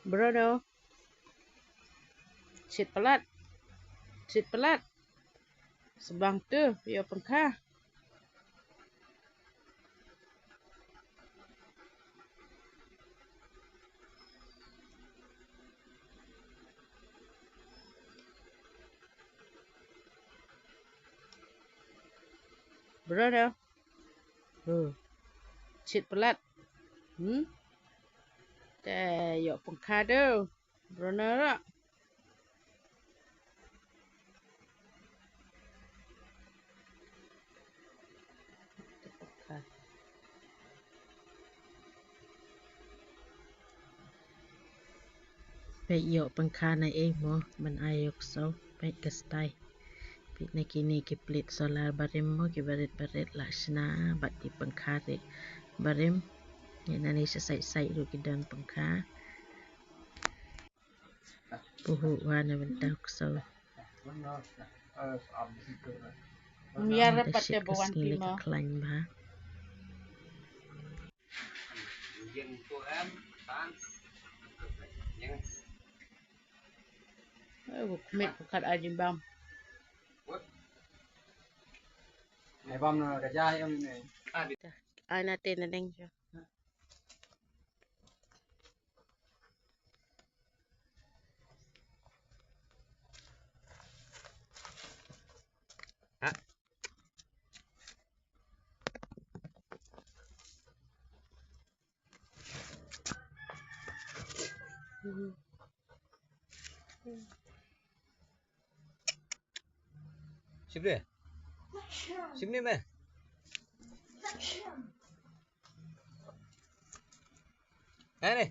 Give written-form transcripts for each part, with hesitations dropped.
Bruno, sit pelat. Sit pelat. Sebang tu, yo pengka. Bruno. Sit pelat. Te yo pengka tu. Bruno tak? Baik yo pengka na mo man ayok so baik kastai. Pit na kini ki plate solar barim mo ki barit lah sna bat di pengka re barim. Yan na ni sa side ro ki dan pengka. Puhu wa na bentak so. Biar dapat ya bawan pima. Klaim ba. Kumit bukat aja bam. Bam na kerja yang ini. Natin na din siya. Sibli? Sibli me? Ini?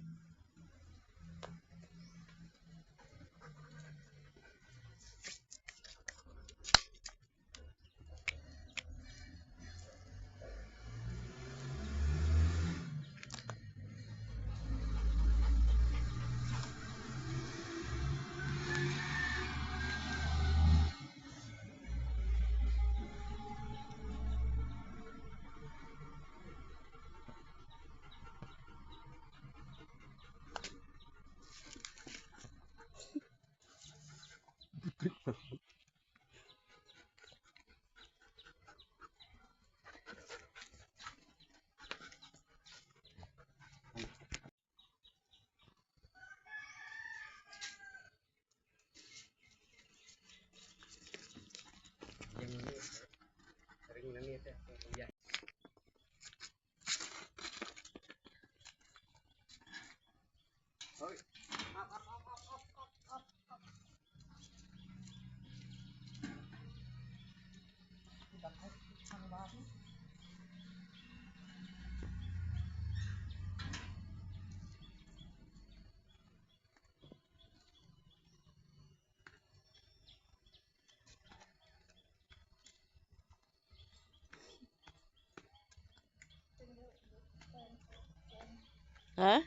Hah?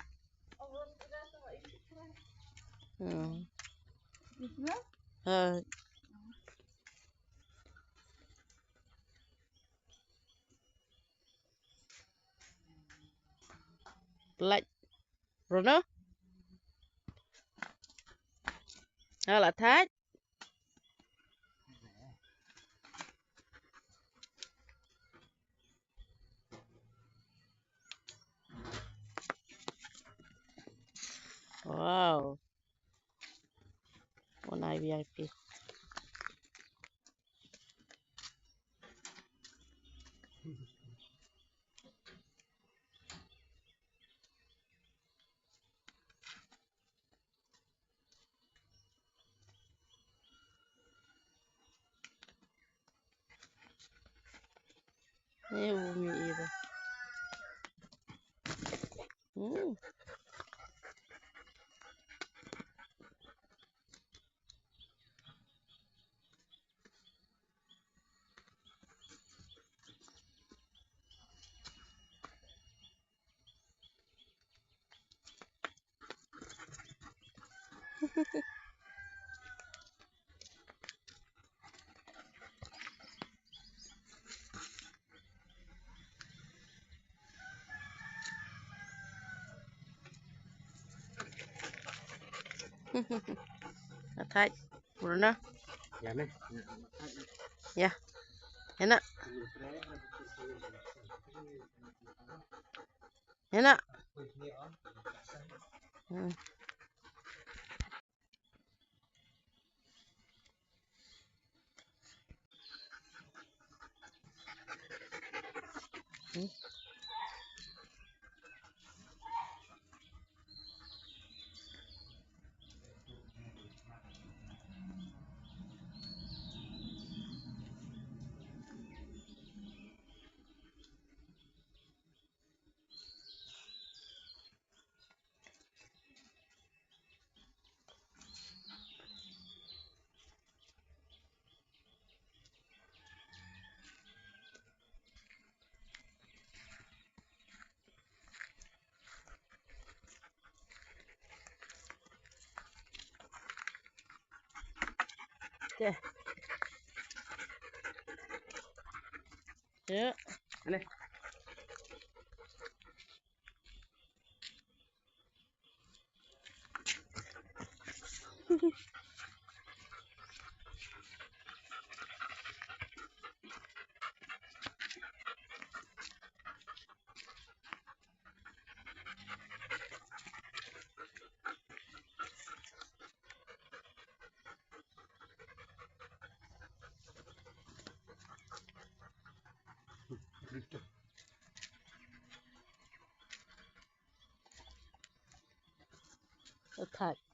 Pelat. Bruno? Là thách. Wow. One eye VIP. Ini bumi itu. Atai, Bruno. Ya me. Ya, enak, enak. Hmm. Hmm. Ya. Ya. Ane. Atai.